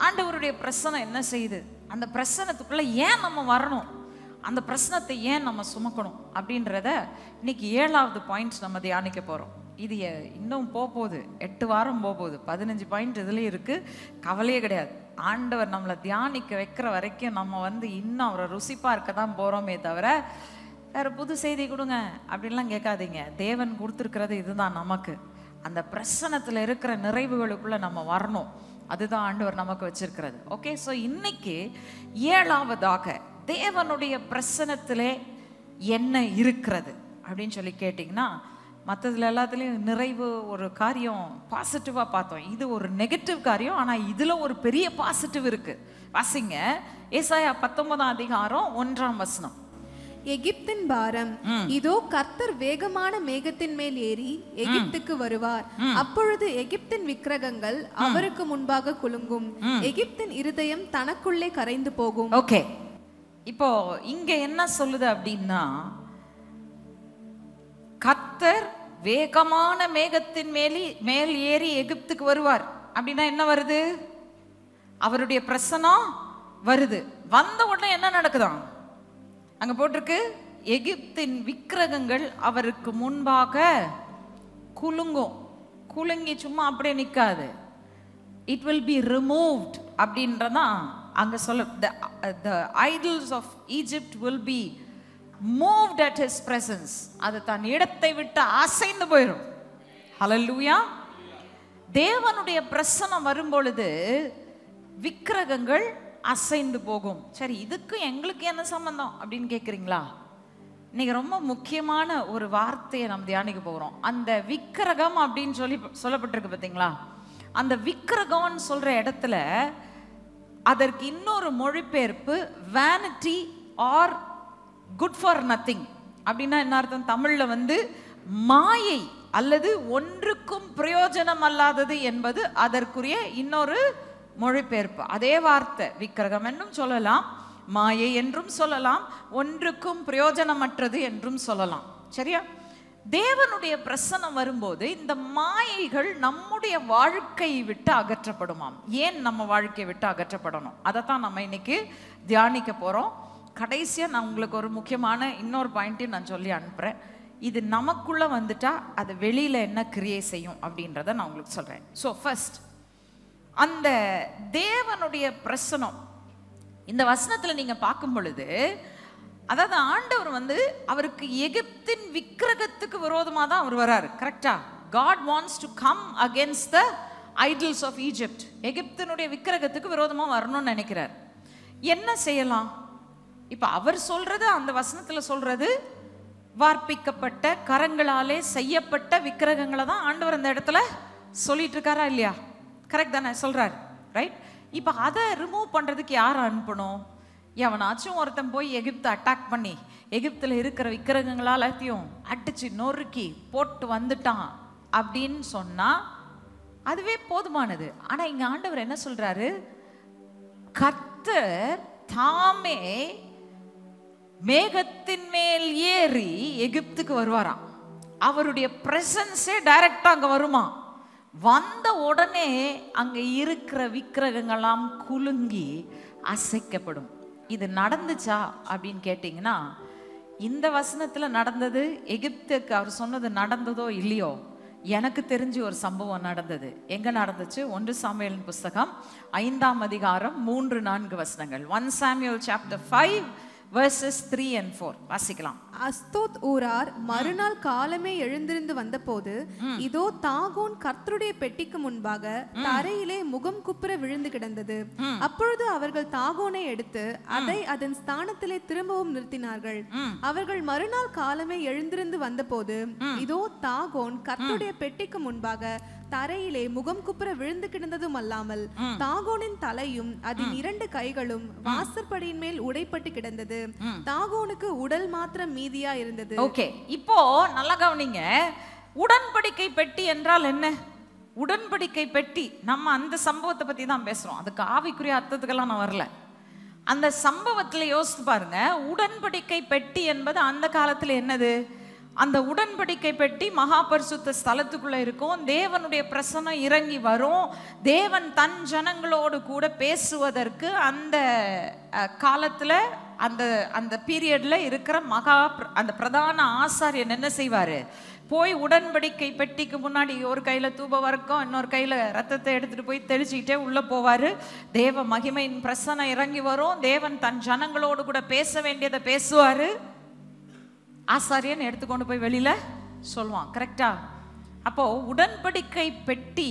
ஆண்டவருடைய பிரசனம் என்ன செய்யுது, அந்த பிரசனத்துக்குள்ள ஏன் நம்ம வரணும், அந்த பிரசனத்தை ஏன் நம்ம சுமக்கணும் அப்படின்றத இன்னைக்கு 7வது பாயிண்ட் நம்ம தியானிக்க போறோம். இது இன்னும் போகுது, 8 வாரம் போகுது, 15 பாயிண்ட் இதுலயும் இருக்கு. கவலையே கிடையாது. ஆண்டவர் நம்மளை தியானிக்க வைக்கிற வரைக்கும் நம்ம இன்னும் அவரை ருசி பார்க்க தான் போறோமே தவிர வேற புது செய்தி கொடுங்க அப்படின்லாம் கேட்காதீங்க. தேவன் கொடுத்துருக்கிறது இதுதான். நமக்கு அந்த பிரசனத்துல இருக்கிற நிறைவுகளுக்குள்ள நம்ம வரணும். அதுதான் ஆண்டவர் நமக்கு வச்சிருக்கிறது. ஓகே, ஸோ இன்னைக்கு 7வதாக தேவனுடைய பிரசனத்திலே என்ன இருக்கிறது அப்படின்னு சொல்லி கேட்டிங்கன்னா, மற்றதுல எல்லாத்துலேயும் நிறைவு ஒரு காரியம் பாசிட்டிவாக பார்த்தோம். இது ஒரு நெகட்டிவ் காரியம், ஆனால் இதில் ஒரு பெரிய பாசிட்டிவ் இருக்கு. வாசிங்க ஏசாயா 19ஆம் அதிகாரம் 1ஆம் வசனம். எகிப்தின் பாரம் இதோ கர்த்தர் வேகமான மேகத்தின் மேல் ஏறி எகிப்துக்கு வருவார். அப்பொழுது எகிப்தின் விக்கிரகங்கள் அவருக்கு முன்பாக குலுங்கும். எகிப்தின் இருதயம் தனக்குள்ளே கரைந்து போகும். ஓகே, இப்போ இங்க என்ன சொல்லுது அப்படின்னா, கர்த்தர் வேகமான மேகத்தின் மேல் ஏறி எகிப்துக்கு வருவார் அப்படின்னா என்ன வருது? அவருடைய பிரசனம் வருது. வந்த உடனே என்ன நடக்குதாம்? அங்க போட்டிருக்கு, எகிப்தின் விக்கிரகங்கள் அவருக்கு முன்பாக குலுங்கும். குலுங்கி சும்மா அப்படியே நிற்காது, இட் வில் பி ரிமூவ்ட் அப்படின்றதான் அங்க சொல்ல. the idols of Egypt will be moved at his presence. அது தன் இடத்தை விட்டு அசைந்து போயிடும். ஹல்லேலூயா. தேவனுடைய பிரசனம் வரும் பொழுது விக்கிரகங்கள் அசைந்து போகும். சரி, இதுக்கு எங்களுக்கு என்ன சம்பந்தம் அப்படின்னு கேட்குறீங்களா? இன்னைக்கு ரொம்ப முக்கியமான ஒரு வார்த்தையை நம்ம தியானிக்க போகிறோம். அந்த விக்கிரகம் அப்படின்னு சொல்லப்பட்டிருக்கு பார்த்தீங்களா? அந்த விக்கிரகம்னு சொல்ற இடத்துல அதற்கு இன்னொரு மொழிபெயர்ப்பு vanity or good for nothing அப்படின்னா என்ன அர்த்தம்? தமிழ்ல மாயை அல்லது ஒன்றுக்கும் பிரயோஜனம் அல்லாதது என்பது அதற்குரிய இன்னொரு மொழிபெயர்ப்பு. அதே வார்த்தை விக்கிரகம் என்றும் சொல்லலாம், மாயை என்றும் சொல்லலாம், ஒன்றுக்கும் பிரயோஜனமற்றது என்றும் சொல்லலாம். சரியா? தேவனுடைய பிரசனம் வரும்போது இந்த மாயைகள் நம்முடைய வாழ்க்கையை விட்டு அகற்றப்படுமாம். ஏன் நம்ம வாழ்க்கையை விட்டு அகற்றப்படணும், அதைத்தான் நம்ம இன்னைக்கு தியானிக்க போறோம். கடைசியா நான் உங்களுக்கு ஒரு முக்கியமான இன்னொரு பாயிண்ட்டையும் நான் சொல்லி அனுப்புறேன். இது நமக்குள்ள வந்துட்டா அது வெளியில என்ன கிரியை செய்யும் அப்படின்றத நான் உங்களுக்கு சொல்றேன். ஸோ ஃபர்ஸ்ட், அந்த தேவனுடைய பிரசனம் இந்த வசனத்துல நீங்க பார்க்கும் பொழுது, அதாவது ஆண்டவர் அவருக்கு எகிப்தின் விக்கிரகத்துக்கு விரோதமாக தான் அவர் வராரு. கரெக்டா? God wants to come against the idols of Egypt. எகிப்தினுடைய விக்கிரகத்துக்கு விரோதமா வரணும்னு நினைக்கிறார். என்ன செய்யலாம்? இப்ப அவர் சொல்றது, அந்த வசனத்துல சொல்றது, வார்ப்பிக்கப்பட்ட கரங்களாலே செய்யப்பட்ட விக்கிரகங்களை தான் ஆண்டவர் அந்த இடத்துல சொல்லிட்டு இருக்காரா இல்லையா? கரெக்ட் தானே சொல்றாரு? ரைட். இப்ப அதை ரிமூவ் பண்றதுக்கு யார் அனுப்பணும்? எவனாச்சும் ஒருத்தன் போய் எகிப்தை அட்டாக் பண்ணி எகிப்தில் இருக்கிற விக்கிரகங்களால் எல்லாத்தையும் அடிச்சு நொறுக்கி போட்டு வந்துட்டான் அப்படின்னு சொன்னா அதுவே போதுமானது. ஆனா இங்க ஆண்டவர் என்ன சொல்றாரு? கர்த்தர் தாமே மேகத்தின் மேல் ஏறி எகிப்துக்கு வருவாராம். அவருடைய பிரசன்ஸே டைரக்டா அங்க வருமா. வந்த உடனே அங்க இருக்கிற விக்கிரகங்களாம் குலுங்கி அசைக்கப்படும். இது நடந்துச்சா அப்படின்னு கேட்டிங்கன்னா, இந்த வசனத்துல நடந்தது. எகிப்துக்கு அவர் சொன்னது நடந்ததோ இல்லையோ, எனக்கு தெரிஞ்சு ஒரு சம்பவம் நடந்தது. எங்க நடந்துச்சு? 1 சாமுவேலின் புஸ்தகம் 5ஆம் அதிகாரம் 3-4 வசனங்கள். 1 Samuel chapter 5 verses 3 and 4 வாசிக்கலாம். அஸ்தோத் ஊரார் மறுநாள் காலமே எழுந்திருந்து வந்தபோது, இதோ தாகோன் கர்த்தருடைய பெட்டிக்கு முன்பாக தரையிலே முகம் குப்புற விழுந்து கிடந்தது. அப்பொழுது அவர்கள் தாகோனை எடுத்து அதை அதன் ஸ்தானத்திலே திரும்பவும் நிறுத்தினார்கள். அவர்கள் மறுநாள் காலமே எழுந்திருந்து வந்தபோது, இதோ தாகோன் கர்த்தருடைய பெட்டிக்கு முன்பாக தரையிலே முகம் குப்புற விழுந்து கிடந்ததும் அல்லாமல் தாகோனின் தலையும் அதன் 2 கைகளும் வாசற்படியின் மேல் உடைப்பட்டு கிடந்தது. தாகோனுக்கு உடல் மாத்திரம் மீதியா இருந்தது. ஓகே, இப்போ நல்லா கவனிங்க. உடன்படிக்கை பெட்டி என்றால் என்ன? உடன்படிக்கை பெட்டி, நம்ம அந்த சம்பவத்தை பத்தி தான் பேசுறோம். அதுக்கு ஆவிக்குரிய அர்த்தத்துக்கெல்லாம் நான் வரல. அந்த சம்பவத்துல யோசித்து பாருங்க. உடன்படிக்கை பெட்டி என்பது அந்த காலத்துல என்னது? அந்த உடன்படிக்கை பெட்டி மகா பரிசுத்த ஸ்தலத்துக்குள்ள இருக்கும். தேவனுடைய பிரசன்னம் இறங்கி வரும். தேவன் தன் ஜனங்களோடு கூட பேசுவதற்கு அந்த காலத்துல அந்த அந்த பீரியட்ல இருக்கிற அந்த பிரதான ஆசாரியன் என்ன செய்வாரு, போய் உடன்படிக்கை பெட்டிக்கு முன்னாடி ஒரு கையில தூப வர்க்கம், இன்னொரு கையில ரத்தத்தை எடுத்துட்டு போய் தெளிச்சுக்கிட்டே உள்ள போவாரு. தேவ மகிமையின் பிரசன்னம் இறங்கி வரும். தேவன் தன் ஜனங்களோடு கூட பேச வேண்டியதை பேசுவாரு. ஆசாரியன் எடுத்துக்கொண்டு போய் வெளியில சொல்லுவான். கரெக்டா? அப்போ உடன்படிக்கை பெட்டி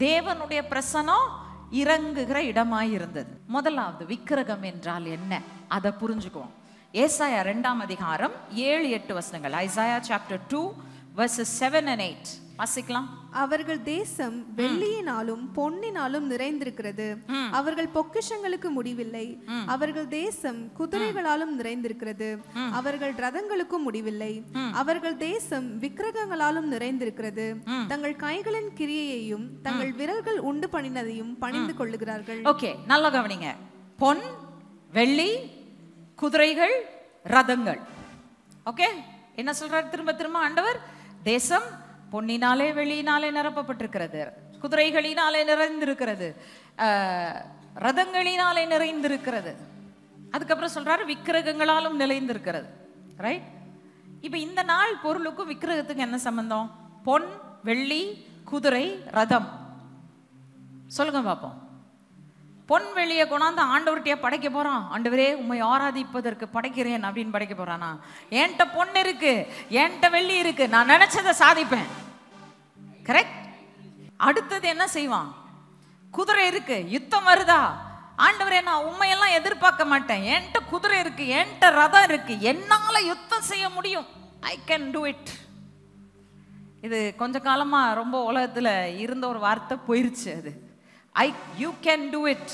தேவனுடைய பிரசன்னம் இறங்குகிற இடமாய் இருந்தது. முதலாவது விக்கிரகம் என்றால் என்ன அதை புரிஞ்சுக்குவோம். ஏசாயா 2ஆம் அதிகாரம் 7-8 வசனங்கள். ஐசாயா chapter 2 verses 7 and 8 வாசிக்கலாம். அவர்கள் தேசம் வெள்ளியினாலும் பொன்னினாலும் நிறைந்திருக்கிறது, அவர்கள் பொக்கிஷங்களுக்கு முடிவில்லை. அவர்கள் தேசம் குதிரைகளாலும் நிறைந்திருக்கிறது, அவர்கள் ரதங்களுக்கும் முடிவில்லை. அவர்கள் தேசம் விக்கிரகங்களாலும் நிறைந்திருக்கிறது, தங்கள் கைகளின் கிரியையையும் தங்கள் விரல்கள் உண்டு பண்ணினதையும் பணிந்து கொள்ளுகிறார்கள். ஓகே, நல்லா கவனிங்க. பொன், வெள்ளி, குதிரைகள், ரதங்கள். ஓகே, என்ன சொல்றாரு திரும்ப திரும்ப ஆண்டவர்? தேசம் பொன்னினாலே வெள்ளியினாலே நிரப்பப்பட்டிருக்கிறது, குதிரைகளினாலே நிறைந்திருக்கிறது, ரதங்களினாலே நிறைந்திருக்கிறது. அதுக்கப்புறம் சொல்றாரு விக்கிரகங்களாலும் நிறைந்திருக்கிறது. ரைட்? இப்ப இந்த நாள் பொருளுக்கும் விக்கிரகத்துக்கு என்ன சம்பந்தம்? பொன், வெள்ளி, குதிரை, ரதம். சொல்லுங்க பாப்போம். பொன் வெள்ளியை கொண்டாந்து ஆண்டவர்கிட்டயே படைக்க போறான். ஆண்டவரே உம்மை ஆராதிப்பதற்கு படைக்கிறேன் அப்படின்னு படைக்க போறானா? என்கிட்ட பொன் இருக்கு, என்கிட்ட வெள்ளி இருக்கு, நான் நினைச்சதை சாதிப்பேன். கரெக்ட்? அடுத்தது என்ன செய்வான்? குதிரை இருக்கு, யுத்தம் வருதா? ஆண்டவரே நான் உண்மையெல்லாம் எதிர்பார்க்க மாட்டேன், என்கிட்ட குதிரை இருக்கு, என்கிட்ட ரதம் இருக்கு, என்னால யுத்தம் செய்ய முடியும். I can do it. இது கொஞ்ச காலமா ரொம்ப உலகத்துல இருந்த ஒரு வார்த்தை போயிருச்சு. அது you can do it,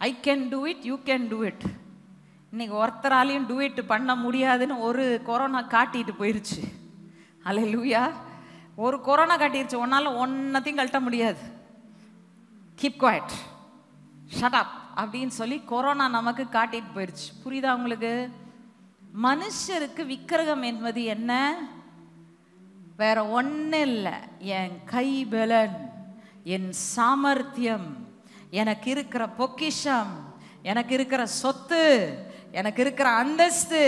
I can do it, you can do it. இன்னைக்கு ஒருத்தராலையும் do it பண்ண முடியாதுன்னு ஒரு கொரோனா காட்டிட்டு போயிருச்சு. அல்லேலூயா. ஒரு கொரோனா காட்டிருச்சு, ஒன்னால ஒன்னத்தையும் கழட்ட முடியாது. keep quiet, shut up அப்படின்னு சொல்லி கொரோனா நமக்கு காட்டிட்டு போயிருச்சு. புரியுதா உங்களுக்கு? மனுஷருக்கு விக்கிரகம் என்பது என்ன? வேற ஒண்ணு இல்லை, என் கைபலன், என் சாமர்த்தியம், எனக்கு இருக்கிற பொக்கிஷம், எனக்கு இருக்கிற சொத்து, எனக்கு இருக்கிற அந்தஸ்து,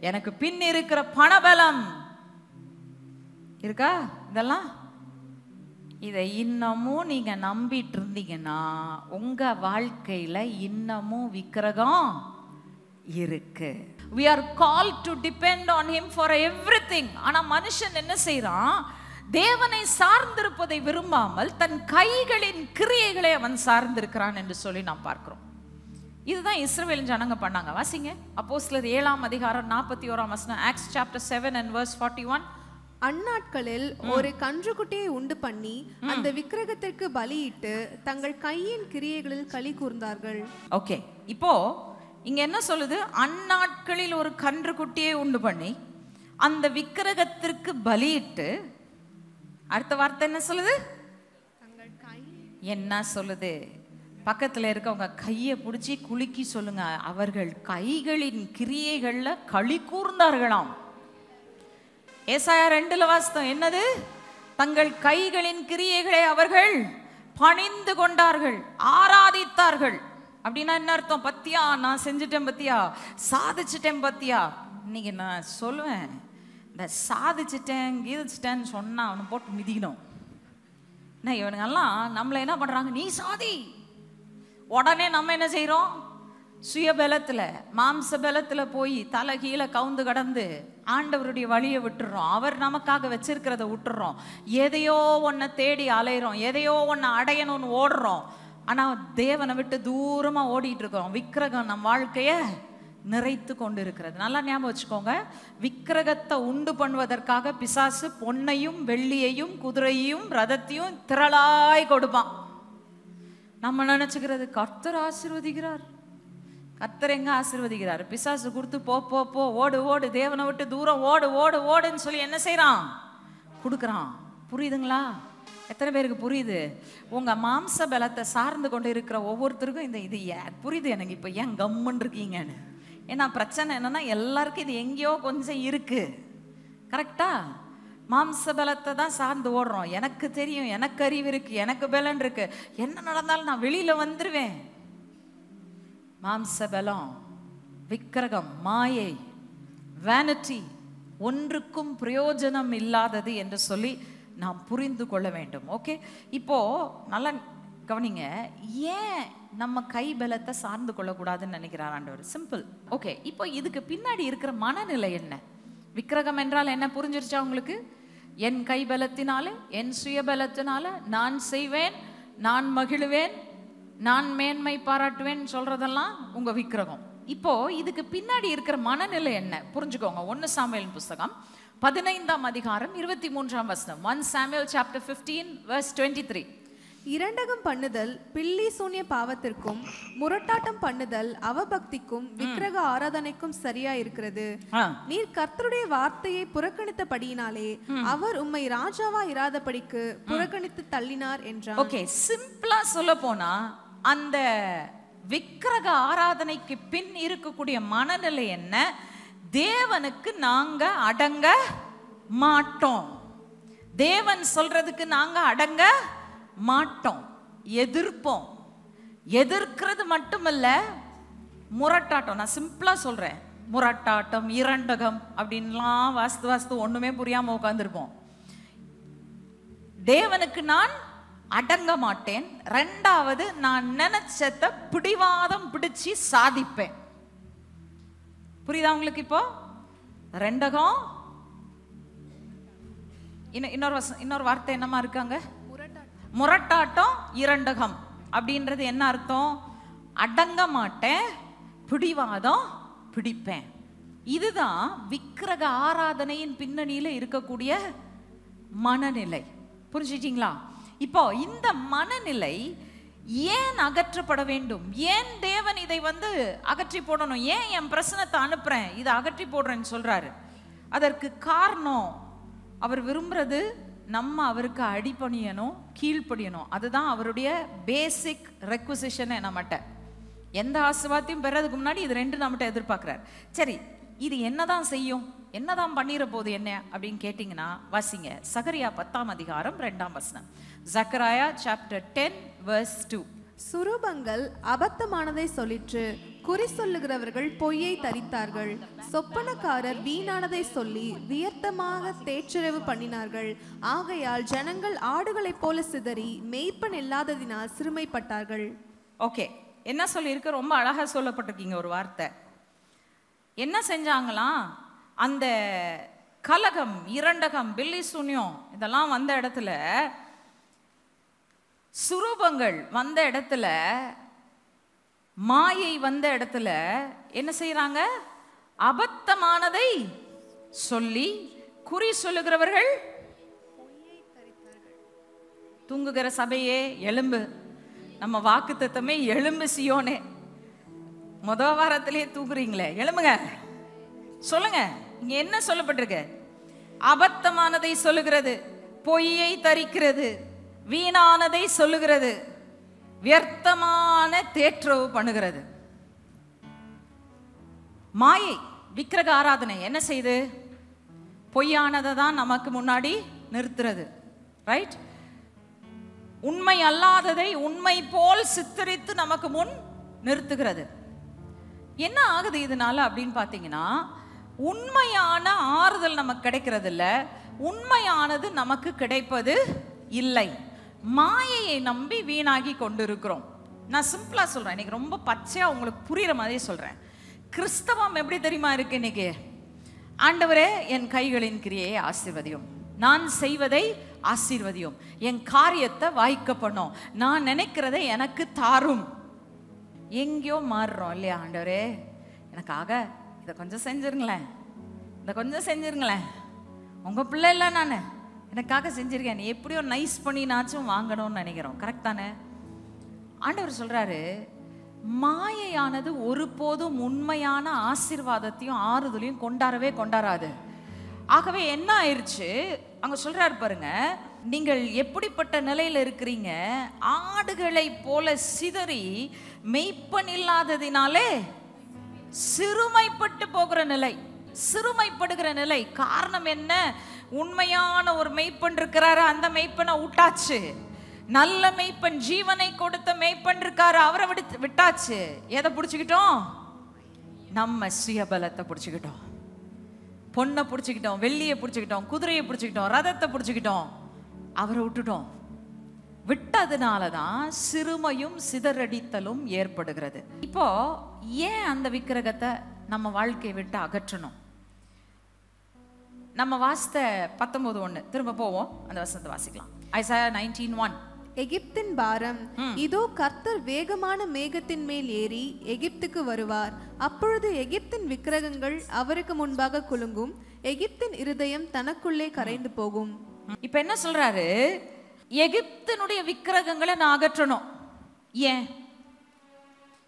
எனக்கு பின் இருக்கிற பணபலம் இருக்கா? இதெல்லாம் இதை இன்னமும் நீங்க நம்பிட்டு இருந்தீங்கன்னா உங்க வாழ்க்கையில இன்னமும் விக்கிரகம் இருக்கு. We are called to depend on him for everything. ஆனா மனுஷன் என்ன செய்றான்? தேவனை சார்ந்திருப்பதை விரும்பாமல் தன் கைகளின் கிரியைகளை அவன் சார்ந்திருக்கிறான் என்று சொல்லி நாம் பார்க்கிறோம். இதுதான் இஸ்ரவேல் ஜனங்க பண்ணாங்க. வாசிங்க அப்போஸ்தலர் 7ஆம் அதிகாரம் 41ஆம் வசனம். Acts chapter 7 and verse 41. அந்நாட்களில் ஒரு கன்றுக்குட்டியை உண்டு பண்ணி அந்த விக்கிரகத்திற்கு பலியிட்டு தங்கள் கையின் கிரியைகளில் களி கூர்ந்தார்கள். ஓகே, இப்போ இங்க என்ன சொல்லுது? அந்நாட்களில் ஒரு கன்றுக்குட்டியை உண்டு பண்ணி அந்த விக்கிரகத்திற்கு பலியிட்டு, அடுத்த வார்த்தை என்ன சொல்லுது? என்ன சொல்லுது? பக்கத்துல இருக்கவங்க கையை பிடிச்சி குலுக்கி சொல்லுங்க, அவர்கள் கைகளின் கிரியைகள்ல களி கூர்ந்தார்களாம். ஏசாயா 2 வாஸ்தம் என்னது? தங்கள் கைகளின் கிரியைகளை அவர்கள் பணிந்து கொண்டார்கள், ஆராதித்தார்கள். அப்படின்னா என்ன அர்த்தம்? பத்தியா, நான் செஞ்சுட்டேன் பத்தியா, சாதிச்சுட்டேன் பத்தியா. இன்னைக்கு நான் சொல்லுவேன், இந்த சாதிச்சுட்டேன் கீதிச்சிட்டேன்னு சொன்னா அவனை போட்டு மிதிக்கணும். என்ன இவனுங்கெல்லாம் நம்மளை என்ன பண்றாங்க? நீ சாதி. உடனே நம்ம என்ன செய்யறோம்? சுயபலத்துல, மாம்ச பலத்துல போய் தலை கீழே கவுந்து கடந்து ஆண்டவருடைய வழியை விட்டுறோம். அவர் நமக்காக வச்சிருக்கிறத விட்டுறோம். எதையோ ஒன்ன தேடி அலையிறோம், எதையோ ஒன்ன அடையணும்னு ஓடுறோம். ஆனா தேவனை விட்டு தூரமா ஓடிட்டு இருக்கோம். விக்கிரகம் நம் வாழ்க்கைய நிறைத்து கொண்டு இருக்கிறது. நல்லா ஞாபகம் வச்சுக்கோங்க, விக்கிரகத்தை உண்டு பண்ணுவதற்காக பிசாசு பொன்னையும் வெள்ளியையும் குதிரையையும் ரதத்தையும் திரளாய் கொடுப்பான். நம்ம நினைச்சுக்கிறது கர்த்தர் ஆசீர்வதிக்கிறார். கர்த்தர் எங்க ஆசீர்வதிக்கிறார்? பிசாசு கொடுத்து போ போ போ, ஓடு ஓடு, தேவனை விட்டு தூரம் ஓடு ஓடு ஓடுன்னு சொல்லி என்ன செய்யறான்? கொடுக்குறான். புரியுதுங்களா? எத்தனை பேருக்கு புரியுது? உங்க மாம்ச பலத்தை சார்ந்து கொண்டு இருக்கிற ஒவ்வொருத்தருக்கும் இது புரியுது எனக்கு. இப்ப ஏன் கம்முன்னு இருக்கீங்கன்னு? ஏன்னா பிரச்சனை என்னன்னா எல்லாருக்கும் இது எங்கேயோ கொஞ்சம் இருக்கு. கரெக்டா? மாம்ச பலத்தை தான் சார்ந்து ஓடுறோம். எனக்கு தெரியும், எனக்கு அறிவு இருக்கு, எனக்கு பலன் இருக்கு, என்ன நடந்தாலும் நான் வெளியில வந்துருவேன். மாம்ச பலம், விக்கிரகம், மாயை, வேனிட்டி, ஒன்றுக்கும் பிரயோஜனம் இல்லாதது என்று சொல்லி நாம் புரிந்து கொள்ள வேண்டும். ஓகே, இப்போ நல்லா கவனிங்க. ஏன் நம்ம கை பலத்தை சார்ந்து கொள்ளக்கூடாதுன்னு நினைக்கிறார் ஆண்டவர்? சிம்பிள். ஓகே, இப்போ இதுக்கு பின்னாடி இருக்கிற மனநிலை என்ன? விக்கிரகம் என்றால் என்ன புரிஞ்சிருச்சா உங்களுக்கு? என் கை பலத்தினால, என் சுய பலத்தினால நான் செய்வேன், நான் மகிழுவேன், நான் மேன்மை பாராட்டுவேன் சொல்றதெல்லாம் உங்க விக்கிரகம். இப்போ இதுக்கு பின்னாடி இருக்கிற மனநிலை என்ன புரிஞ்சுக்கோங்க. 1 சாமுவேல் புஸ்தகம் 15ஆம் அதிகாரம் 23ஆம் வசனம். 1 Samuel chapter 15 verse 23. இரண்டகம் பண்ணுதல் பில்லி சூன்ய பாவத்திற்கும் முரட்டாட்டம் பண்ணுதல் அவபக்திக்கும் விக்கிரக ஆராதனைக்கும் சரியா இருக்கிறது. நீர் கர்த்தருடைய வார்த்தையை புறக்கணித்தபடியினாலே அவர் உம்மை ராஜாவா இராதபடிக்கு புறக்கணித்து தள்ளினார் என்றார். ஓகே, சிம்பிளா சொல்ல போனா அந்த விக்கிரக ஆராதனைக்கு பின் இருக்கக்கூடிய மனநிலை என்ன? தேவனுக்கு நாங்க அடங்க மாட்டோம், தேவன் சொல்றதுக்கு நாங்க அடங்க மாட்டோம், எதிர்ப்போம். எதிர்க்கிறது மட்டுமல்ல, முரட்டாட்டம். நான் சிம்பிளா சொல்றேன், முரட்டாட்டம், இரண்டகம் அப்படின்லாம் வாஸ்து ஒண்ணுமே புரியாம உட்கார்ந்துருப்போம். தேவனுக்கு நான் அடங்க மாட்டேன். ரெண்டாவது, நான் நினைச்சத பிடிவாதம் பிடிச்சு சாதிப்பேன். புரியுதா உங்களுக்கு? இப்போ ரெண்டகம், இன்னொரு வார்த்தை என்னமா இருக்காங்க? முரட்டாட்டம், இரண்டகம் அப்படின்றது என்ன அர்த்தம்? அடங்க மாட்டேன், பிடிவாதம் பிடிப்பேன். இதுதான் விக்கிரக ஆராதனையின் பின்னணியில இருக்கக்கூடிய மனநிலை. புரிஞ்சுட்டீங்களா? இப்போ இந்த மனநிலை ஏன் அகற்றப்பட வேண்டும்? ஏன் தேவன் இதை அகற்றி போடணும்? ஏன் என் பிரச்சனத்தை அனுப்புறேன், இதை அகற்றி போடுறேன்னு சொல்றாரு? அதற்கு காரணம், அவர் விரும்புறது நம்ம அவருக்கு அடிபணியணும், கீழ்ப்படியணும். அதுதான் அவருடைய பேசிக் ரெக்வசிஷன். நம்மகிட்ட எந்த ஆசீர்வாதத்தையும் பெறதுக்கு முன்னாடி இது ரெண்டு நம்மகிட்ட எதிர்பார்க்கிறார். சரி, இது என்னதான் செய்யும், என்னதான் பண்ணிர போது என்ன அப்படின்னு கேட்டீங்கன்னா, வாசிங்க சகரியா 10ஆம் அதிகாரம் 2ஆம் வசனம். Zechariah chapter 10 verse 2. சுரூபங்கள் அபத்தமானதை சொல்லிற்று, குறி சொல்லுகிறவர்கள் பொய்யை தரித்தார்கள், சொப்பனக்காரர் வீணானதை சொல்லி வியர்த்தமாக தேற்றரவு பண்ணினார்கள். ஆகையால் ஜனங்கள் ஆடுகளைப் போல சிதறி மேய்ப்பன் இல்லாததினால் சிறுமைப்பட்டார்கள். ஓகே, என்ன சொல்லியிருக்கு? ரொம்ப அழகா சொல்லப்பட்டிருக்கீங்க ஒரு வார்த்தை. என்ன செஞ்சாங்களாம்? அந்த கலகம், இரண்டகம், பில்லி சூன்யம் இதெல்லாம் வந்த இடத்துல, சுரூபங்கள் வந்த இடத்துல, மாயை வந்த இடத்துல என்ன செய்யறாங்க? அபத்தமானதை சொல்லி குறி சொல்லுகிறவர்கள். தூங்குகிற சபையே எழும்பு, நம்ம வாக்கு தத்தமே எழும்பு சியோனே. முதல் வாரத்திலே தூங்குறீங்களே, எழும்புங்க, சொல்லுங்க. இங்க என்ன சொல்லப்பட்டிருக்கு? அபத்தமானதை சொல்லுகிறது, பொய்யை தரிக்கிறது, வீணானதை சொல்லுகிறது, வியர்த்தமான தேற்றவு பண்ணுகிறது. மாயை, விக்கிரக ஆராதனை என்ன செய்யுது? பொய்யானதை தான் நமக்கு முன்னாடி நிறுத்துறது. ரைட்? உண்மை அல்லாததை உண்மை போல் சித்தரித்து நமக்கு முன் நிறுத்துகிறது. என்ன ஆகுது இதனால அப்படின்னு பார்த்தீங்கன்னா, உண்மையான ஆறுதல் நமக்கு கிடைக்கிறது இல்லை, உண்மையானது நமக்கு கிடைப்பது இல்லை. மாயையை நம்பி வீணாகி கொண்டு இருக்கிறோம். நான் சிம்பிளா சொல்றேன், இன்னைக்கு ரொம்ப பச்சையா உங்களுக்கு புரியுற மாதிரி சொல்றேன். கிறிஸ்தவம் எப்படி தெரியுமா இருக்கு இன்னைக்கு? ஆண்டவரே, என் கைகளின் கிரியையை ஆசீர்வதியும், நான் செய்வதை ஆசீர்வதியும், என் காரியத்தை வாய்க்க பண்ணும், நான் நினைக்கிறதை எனக்கு தாரும். எங்கேயோ மாறுறோம் இல்லையா? ஆண்டவரே, எனக்காக இதை கொஞ்சம் செஞ்சிருங்களேன், இதை கொஞ்சம் செஞ்சிருங்களேன், உங்க பிள்ளை இல்லை நான், எனக்காக செஞ்சிருக்கேன், நீ எப்படியோ நைஸ் பண்ணினாச்சும் வாங்கணும்னு நினைக்கிறோம். கரெக்ட் தானே? ஆண்டவர் சொல்றாரு, மாயையானது ஒருபோதும் உண்மையான ஆசீர்வாதத்தையும் ஆறுதலையும் கொண்டாடாது. ஆகவே என்ன ஆயிடுச்சு அங்க சொல்றாரு பாருங்க, நீங்கள் எப்படிப்பட்ட நிலையில இருக்கிறீங்க? ஆடுகளை போல சிதறி மெய்ப்பன் இல்லாததினாலே சிறுமைப்பட்டு போகிற நிலை. சிறுமைப்படுகிற நிலை. காரணம் என்ன? உண்மையான ஒரு மெய்ப்பன் இருக்கிறாரு, அந்த மெய்ப்பனை விட்டாச்சு. நல்ல மெய்ப்பன், ஜீவனை கொடுத்த மெய்ப்பன் இருக்காரு, அவரை விட்டாச்சு. எதை பிடிச்சுக்கிட்டோம்? நம்ம சுயபலத்தை பிடிச்சுக்கிட்டோம், பொண்ணை பிடிச்சுக்கிட்டோம், வெள்ளியை பிடிச்சுக்கிட்டோம், குதிரையை பிடிச்சுக்கிட்டோம், ரதத்தை பிடிச்சுக்கிட்டோம், அவரை விட்டுட்டோம். விட்டதுனாலதான் சிறுமையும் சிதறடித்தலும் ஏற்படுகிறது. இப்போ ஏன் அந்த விக்கிரகத்தை நம்ம வாழ்க்கையை விட்டு அகற்றணும்? நம்ம வாசித்த 19:1 திரும்ப போவோம், அந்த வசனத்தை வாசிக்கலாம். ஐசாயா 19:1. எகிப்தின் பாரம், இதோ கர்த்தர் வேகமான மேகத்தின் மேல் ஏறி எகிப்துக்கு வருவார். அப்பொழுது எகிப்தின் விக்கிரகங்கள் அவருக்கு முன்பாக குலுங்கும், எகிப்தின் இருதயம் தனக்குள்ளே கரைந்து போகும். இப்ப என்ன சொல்றாரு? எகிப்தினுடைய விக்கிரகங்களை நான் அகற்றணும். ஏன்?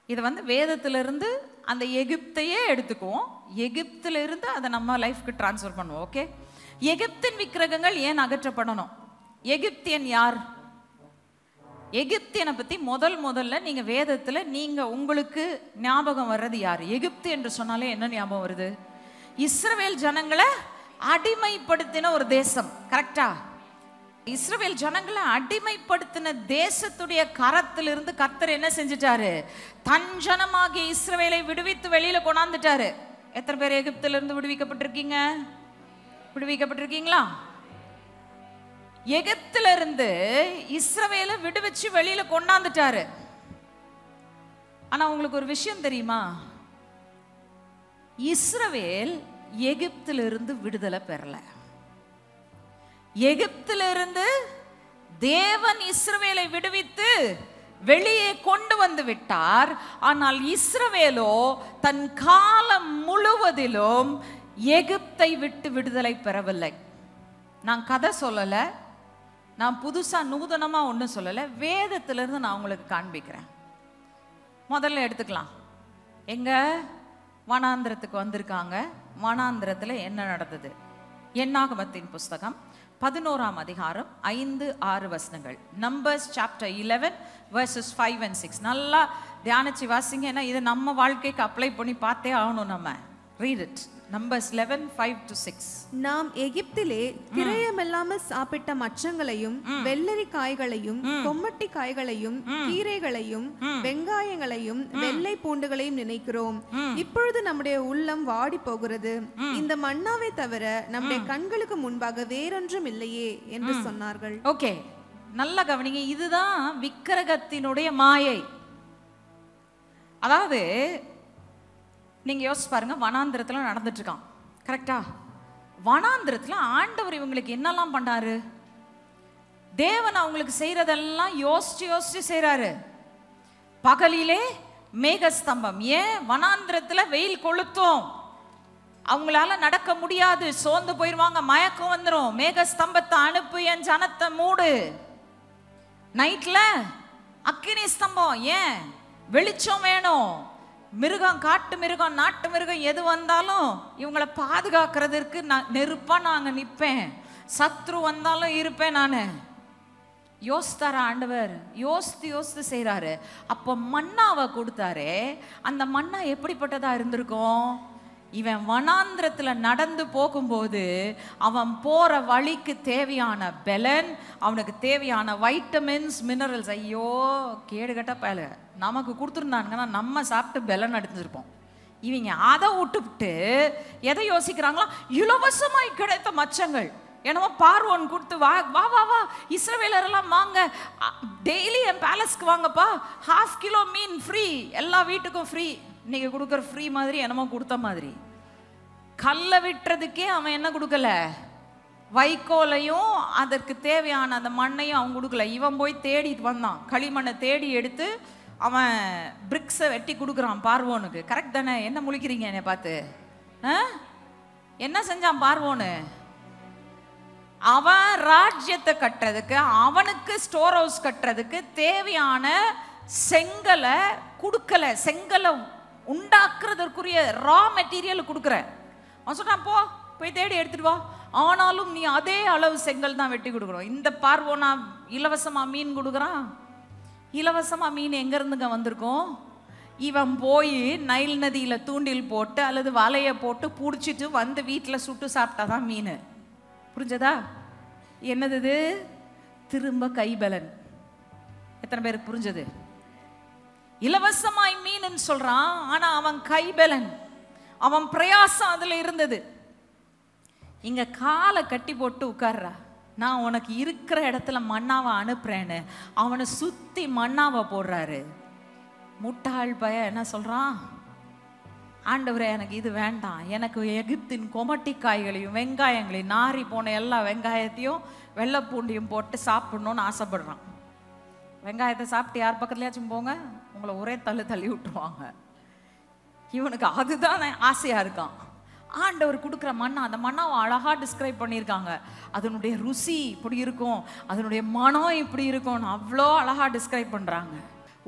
இதை வேதத்திலிருந்து அந்த எகிப்தையே எடுத்துக்குவோம், எகிப்திலிருந்து அதை நம்ம லைஃப்க்கு டிரான்ஸ்ஃபர் பண்ணுவோம். ஓகே, எகிப்தின் விக்கிரகங்கள் ஏன் அகற்றப்படணும்? எகிப்தியன் யார்? எகிப்தியனை பத்தி முதல்ல நீங்க வேதத்துல நீங்க உங்களுக்கு ஞாபகம் வர்றது யாரு? எகிப்து என்று சொன்னாலே என்ன ஞாபகம் வருது? இஸ்ரவேல் ஜனங்களை அடிமைப்படுத்தின ஒரு தேசம். கரெக்டா? இஸ்ரவேல் ஜனங்களை அடிமைப்படுத்தின தேசத்துடைய கரத்திலிருந்து கர்த்தர் என்ன செஞ்சிட்டாரு? தன் ஜனமாகிய இஸ்ரவேலை விடுவித்து வெளியில கொண்டாந்துட்டாரு. எத்தனை பேர் எகிப்தில இருந்து விடுவிக்கப்பட்டிருக்கீங்க? விடுவிக்கப்பட்டிருக்கீங்களா? எகிப்தில இருந்து இஸ்ரவேலை விடுவிச்சு வெளியில கொண்டாந்துட்டாரு. ஆனா உங்களுக்கு ஒரு விஷயம் தெரியுமா? இஸ்ரவேல் எகிப்திலிருந்து விடுதலை பெறல. எகிப்திலிருந்து தேவன் இஸ்ரவேலை விடுவித்து வெளியே கொண்டு வந்து விட்டார். ஆனால் இஸ்ரவேலோ தன் காலம் முழுவதிலும் எகிப்தை விட்டு விடுதலை பெறவில்லை. நான் கதை சொல்லல, நான் புதுசா நூதனமா ஒன்றும் சொல்லல, வேதத்திலிருந்து நான் உங்களுக்கு காண்பிக்கிறேன். முதல்ல எடுத்துக்கலாம். எங்க வனாந்திரத்துக்கு வந்திருக்காங்க. வனாந்திரத்துல என்ன நடந்தது? என்னாகமத்தின் புஸ்தகம் 11ஆம் அதிகாரம் 5-6 வசனங்கள். Numbers chapter 11 verses 5 and 6. நல்லா தியானிச்சு வாசிங்க, ஏன்னா இதை நம்ம வாழ்க்கைக்கு அப்ளை பண்ணி பார்த்தே ஆகணும் நம்ம. Read it. Numbers 11:5-6. நாம் எகிப்திலே கிரயமில்லாமல் சாப்பிட்ட மச்சங்களையும் வெள்ளரி காய்களையும் கொம்மட்டி காய்களையும் கீரைகளையும் வெங்காயங்களையும் வெள்ளை பூண்டுகளையும் நினைக்கிறோம். இப்பொழுது நம்முடைய உள்ளம் வாடி போகிறது. இந்த மன்னாவை தவிர நம்முடைய கண்களுக்கு முன்பாக வேறொன்றும் இல்லையே என்று சொன்னார்கள். ஓகே, நல்லா கவனிங்க. இதுதான் விக்கிரகத்தினுடைய மாயை. அதாவது நீங்க யோசிச்சு பாருங்க, வனாந்திரத்துல நடந்துட்டு இருக்கான். கரெக்டா? வனாந்திரத்துல ஆண்டவர் இவங்களுக்கு என்னெல்லாம் பண்ணாரு? தேவன் அவங்களுக்கு செய்யறதெல்லாம் யோசிச்சு செய்யறாரு. பகலிலே மேகஸ்தம்பம். ஏன்? வனாந்திரத்துல வெயில் கொளுத்தும், அவங்களால நடக்க முடியாது, சோர்ந்து போயிருவாங்க, மயக்கம் வந்துடும். மேகஸ்தம்பத்தை அனுப்பு, என் ஜனத்தை மூடு. நைட்ல அக்கினி ஸ்தம்பம். ஏன்? வெளிச்சம் வேணும். மிருகம், காட்டு மிருகம், நாட்டு மிருகம் எது வந்தாலும் இவங்களை பாதுகாக்கிறதுக்கு நெருப்பா நாங்க நிற்பேன். சத்ரு வந்தாலும் இருப்பேன் நானு. யோசித்தார ஆண்டவர், யோசித்து செய்யறாரு. அப்போ மன்னாவை கொடுத்தாரு. அந்த மன்னா எப்படிப்பட்டதா இருந்திருக்கும்? இவன் வனாந்திரத்துல நடந்து போகும்போது அவன் போற வழிக்கு தேவையான பலன், அவனுக்கு தேவையான வைட்டமின்ஸ், மினரல்ஸ், ஐயோ கேடுகட்ட பயல நமக்கு கொடுத்துருந்தானுங்கன்னா நம்ம சாப்பிட்டு பலன் அடிச்சிருப்போம். இவங்க அதை விட்டுவிட்டு எதை யோசிக்கிறாங்களோ? இலவசமாய் கிடைத்த மச்சங்கள். என்னவோ பார்வோன் கொடுத்து வா வா வா வா இஸ்ரவேலர் எல்லாம் வாங்க, டெய்லி என் பேலஸ்க்கு வாங்கப்பா, 1/2 கிலோ மீன் ஃப்ரீ, எல்லா வீட்டுக்கும் ஃப்ரீ. இன்னைக்கு கொடுக்குற ஃப்ரீ மாதிரி என்னமோ கொடுத்த மாதிரி. கல்லை விட்டுறதுக்கே அவன் என்ன கொடுக்கல? வைக்கோலையும் அதற்கு தேவையான அந்த மண்ணையும் அவன் கொடுக்கல. இவன் போய் தேடிட்டு வந்தான். களிமண்ணை தேடி எடுத்து அவன் பிரிக்ஸை வெட்டி கொடுக்குறான் பார்வோனுக்கு. கரெக்ட் தானே? என்ன முழிக்கிறீங்க என்னை பார்த்து? என்ன செஞ்சான் பார்வோனு? அவன் ராஜ்யத்தை கட்டுறதுக்கு, அவனுக்கு ஸ்டோர் ஹவுஸ் கட்டுறதுக்கு தேவையான செங்கலை கொடுக்கல. செங்கலை உண்டாக்குறதற்குரிய ரா மெட்டீரியல் கொடுக்குற. அவன் சொல்றான், போய் தேடி எடுத்துட்டு வா. ஆனாலும் நீ அதே அளவு செங்கல் தான் வெட்டி கொடுக்குறோம். இந்த பார்வோனா இலவசமா மீன் கொடுக்குறான். இலவசமா மீன் எங்க இருந்துங்க வந்திருக்கும்? இவன் போய் நைல் நதியில தூண்டில் போட்டு அல்லது வலையை போட்டு பிடிச்சிட்டு வந்து வீட்டில் சுட்டு சாப்பிட்டாதான் மீன். புரிஞ்சதா? என்னது இது? திரும்ப கைபலன். எத்தனை பேருக்கு புரிஞ்சது? இலவசமாய் மீன் சொல்றான், ஆனா அவன் கைபலன், அவன் பிரயாசம் அதுல இருந்தது. இங்க காலை கட்டி போட்டு உட்கார்றா, நான் உனக்கு இருக்கிற இடத்துல மண்ணாவை அனுப்புறேன்னு அவனை சுத்தி மண்ணாவை போடுறாரு. முட்டாள் பய என்ன சொல்றான்? ஆண்டவரே எனக்கு இது வேண்டாம், எனக்கு எகிப்தின் கொமட்டி காய்களையும் வெங்காயங்களையும் நாரி போன எல்லா வெங்காயத்தையும் வெள்ளைப்பூண்டியும் போட்டு சாப்பிடணும்னு ஆசைப்படுறான். வெங்காயத்தை சாப்பிட்டு யார் பக்கத்துலயாச்சும் போங்க, உங்களை ஒரே தள்ளி விட்டுருவாங்க. இவனுக்கு அதுதான் ஆசையா இருக்கான். ஆண்டவர் கொடுக்குற மண்ணா, அந்த மண்ணாவை அழகா டிஸ்கிரைப் பண்ணியிருக்காங்க. அதனுடைய ருசி இப்படி இருக்கும், அதனுடைய மனம் இப்படி இருக்கும், அவ்வளோ அழகா டிஸ்கிரைப் பண்றாங்க.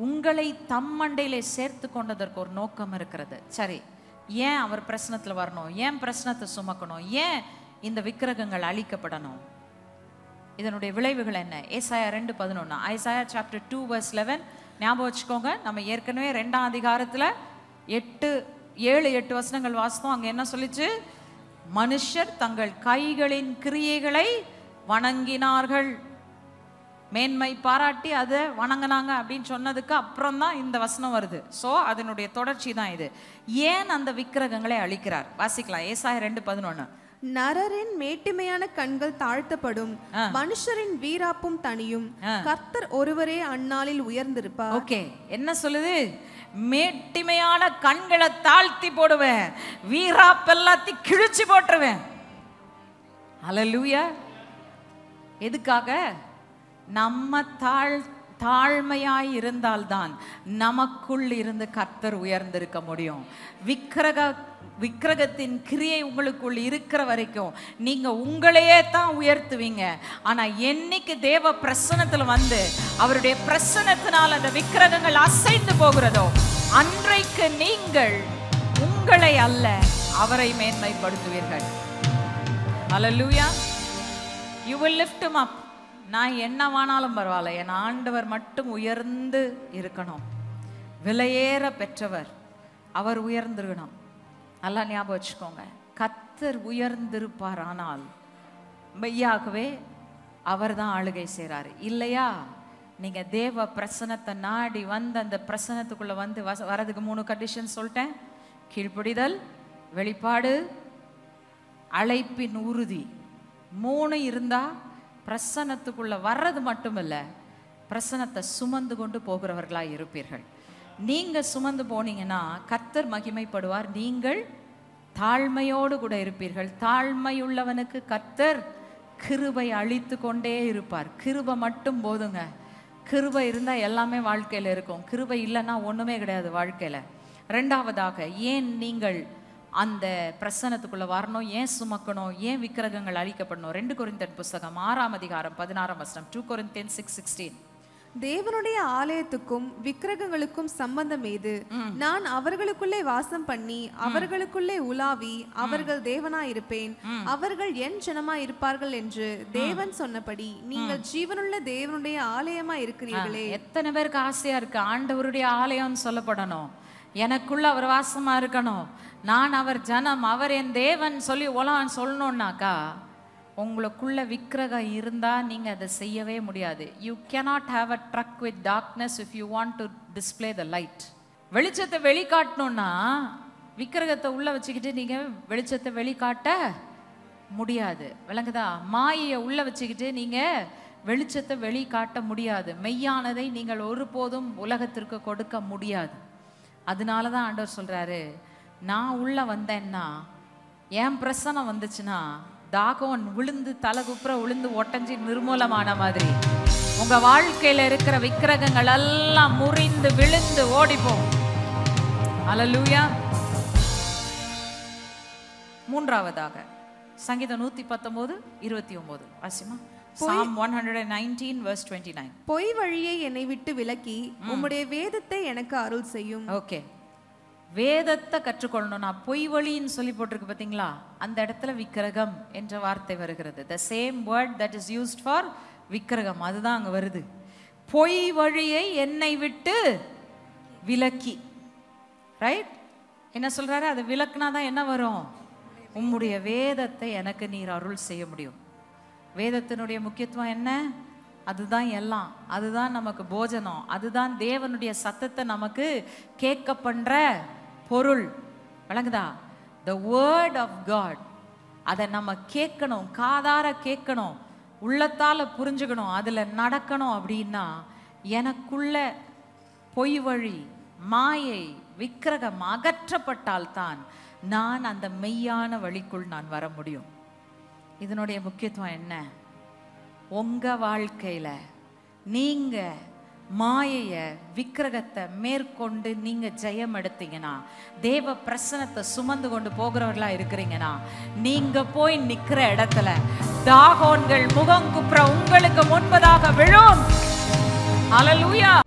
உங்களை தம்மண்டையிலே சேர்த்து கொண்டதற்கு ஒரு நோக்கம் இருக்கிறது. சரி, ஏன் அவர் பிரச்சனத்துல வரணும்? ஏன் பிரச்சனத்தை சுமக்கணும்? ஏன் இந்த விக்கிரகங்கள் அழிக்கப்படணும்? இதனுடைய விளைவுகள் என்ன? ஏசாயா 2:11, ஐசாயா chapter 2 verse 11 ஞாபகம் வச்சுக்கோங்க. நம்ம ஏற்கனவே 2ஆம் அதிகாரத்துல 7-8 வசனங்கள் வாசித்தோம். அங்க என்ன சொல்லிச்சு? மனுஷர் தங்கள் கைகளின் கிரியைகளை வணங்கினார்கள், மேன்மை பாராட்டி அதை வணங்கினாங்க அப்படின்னு சொன்னதுக்கு அப்புறம் தான் இந்த வசனம் வருது. சோ அதனுடைய தொடர்ச்சி தான் இது. ஏன் அந்த விக்கிரகங்களை அழிக்கிறார்? வாசிக்கலாம். ஏசாயா 2:11. நரரின் மேட்டிமையான கண்கள் தாழ்த்தப்படும், மனுஷரின் வீராப்பும் தனியும், கர்த்தர் ஒருவரே அந்நாளில் உயர்ந்திருப்பார். ஓகே, என்ன சொல்லுது? மேட்டிமையான கண்களை தாழ்த்தி போடுவேன், வீராப்பெல்லாத்தையும் கிழிச்சு போட்டுருவேன். ஹல்லேலூயா. எதுக்காக? நம்ம தாழ்மையாய் இருந்தால்தான் நமக்குள் இருந்து கர்த்தர் உயர்ந்திருக்க முடியும். விக்கிரகத்தின் கிரியை உங்களுக்குள் இருக்கிற வரைக்கும் நீங்க உங்களையே தான் உயர்த்துவீங்க. ஆனா என்னைக்கு தேவ பிரசன்னத்துல வந்து அவருடைய பிரசன்னத்தினால் அந்த விக்கிரகங்கள் அசைந்து போகிறதோ அன்றைக்கு நீங்கள் உங்களை அல்ல அவரை மேன்மைப்படுத்துவீர்கள். ஹல்லேலூயா. You will lift him up. நான் என்னவானாலும் பரவாயில்ல, என் ஆண்டவர் மட்டும் உயர்ந்து இருக்கணும். விலையேற பெற்றவர், அவர் உயர்ந்திருக்கணும். நல்லா ஞாபகம் வச்சுக்கோங்க. கர்த்தர் உயர்ந்திருப்பார், ஆனால் மெய்யாகவே அவர் தான் ஆளுகை செய்றாரு. இல்லையா? நீங்க தேவ பிரசனத்தை நாடி வந்து அந்த பிரசனத்துக்குள்ள வந்து வரதுக்கு 3 கண்டிஷன் சொல்லிட்டேன். கீழ்ப்படிதல், வெளிப்பாடு, அழைப்பின் உறுதி. 3 இருந்தா பிரசனத்துக்குள்ள வர்றது மட்டும் இல்ல, பிரசனத்தை சுமந்து கொண்டு போகிறவர்களாய் இருப்பீர்கள். நீங்க சுமந்து போனீங்கன்னா கர்த்தர் மகிமைப்படுவார். நீங்கள் தாழ்மையோடு கூட இருப்பீர்கள். தாழ்மையுள்ளவனுக்கு கர்த்தர் கிருபை அளித்து கொண்டே இருப்பார். கிருபை மட்டும் போதுங்க. கிருபை இருந்தா எல்லாமே வாழ்க்கையில இருக்கும். கிருபை இல்லைன்னா ஒண்ணுமே கிடையாது வாழ்க்கையில. 2வதாக, ஏன் நீங்கள் அந்த பிரசனத்துக்குள்ள வரணும்? ஏன் சுமக்கணும்? ஏன் விக்கிரகங்கள் அழிக்கப்படணும்? 2 கொரிந்தியர் புஸ்தகம் 6ஆம் அதிகாரம் 16ஆம் வசனம். 2 Corinthians 6:16. தேவனுடைய ஆலயத்துக்கும் விக்கிரகங்களுக்கும் சம்பந்தம் ஏது? நான் அவர்களுக்குள்ளே வாசம் பண்ணி அவர்களுக்குள்ளே உலாவி அவர்கள் தேவனாயிருப்பேன், அவர்கள் என் ஜனமாய் இருப்பார்கள் என்று தேவன் சொன்னபடி நீங்கள் ஜீவனுள்ள தேவனுடைய ஆலயமா இருக்கிறீர்களே. எத்தனை பேருக்கு ஆசையா இருக்கு ஆண்டவருடைய ஆலயம் சொல்லப்படணும், எனக்குள்ள அவர் வாசமா இருக்கணும், நான் அவர் ஜனம், அவர் என் தேவன் சொல்லி உலகம் சொல்லணும்னாக்கா உங்களுக்குள்ள விக்கிரகம் இருந்தா நீங்க அதை செய்யவே முடியாது. You cannot have a truck with darkness if you want to display the light. வெளிச்சத்தை வெளிக்காட்டணும்னா விக்கிரகத்தை உள்ள வச்சுக்கிட்டு நீங்க வெளிச்சத்தை வெளிக்காட்ட முடியாது. விளங்குதா? மாயையை உள்ள வச்சுக்கிட்டு நீங்க வெளிச்சத்தை வெளிக்காட்ட முடியாது. மெய்யானதை நீங்கள் ஒருபோதும் உலகத்திற்கு கொடுக்க முடியாது. அதனாலதான் ஆண்டவர் சொல்றாரு, நான் உள்ள வந்தேன்னா, என் பிரசனம் வந்துச்சுன்னா தாகம் விழுந்து தலகுப்புற விழுந்து ஒட்டஞ்சி நிர்மூலமான மாதிரி உங்க வாழ்க்கையில இருக்கிற விக்கிரகங்கள் எல்லாம் முறிந்து விழுந்து ஓடிப்போம். அல்லேலூயா. 3வதாக சங்கீதம் 119:29 வாசிமா. Psalm 119 verse 29. பொய் வழியை என்னை விட்டு விலக்கி உம்முடைய வேதத்தை எனக்கு அருள் செய்யும். ஓகே, வேதத்தை கற்றுக்கொள்ளணும். நான் பொய் வழின்னு சொல்லி போட்டிருக்கு பார்த்தீங்களா? அந்த இடத்துல விக்கிரகம் என்ற வார்த்தை வருகிறது. the same word that is used for விக்கிரகம், அதுதான் அங்க வருது. பொய் வழியை என்னை விட்டு விலக்கி. ரைட்? என்ன சொல்றாரு? அது விளக்குனாதான் என்ன வரும்? உம்முடைய வேதத்தை எனக்கு நீர் அருள் செய்ய முடியும். வேதத்தினுடைய முக்கியத்துவம் என்ன? அதுதான் எல்லாம், அதுதான் நமக்கு போஜனம், அதுதான் தேவனுடைய சத்தத்தை நமக்கு கேட்க பண்ற பொருள். விளங்குதா? The word of God. அதை நம்ம கேட்கணும், காதார கேட்கணும், உள்ளத்தால புரிஞ்சுக்கணும், அதுல நடக்கணும். அப்படின்னா எனக்குள்ள பொய் வழி, மாயை, விக்கிரகம் அகற்றப்பட்டால்தான் நான் அந்த மெய்யான வழிக்குள் நான் வர முடியும். இதனுடைய முக்கியத்துவம் என்ன? உங்க வாழ்க்கையில நீங்க மாயைய, விக்கிரகத்தை மேற்கொண்டு நீங்க ஜெயம் எடுத்தீங்கன்னா, தேவ பிரசனத்தை சுமந்து கொண்டு போகிறவர்களா இருக்கிறீங்கன்னா, நீங்க போய் நிக்கிற இடத்துல தாகோன்கள் முகம் குப்புற உங்களுக்கு முன்பதாக விழும். ஹல்லேலூயா.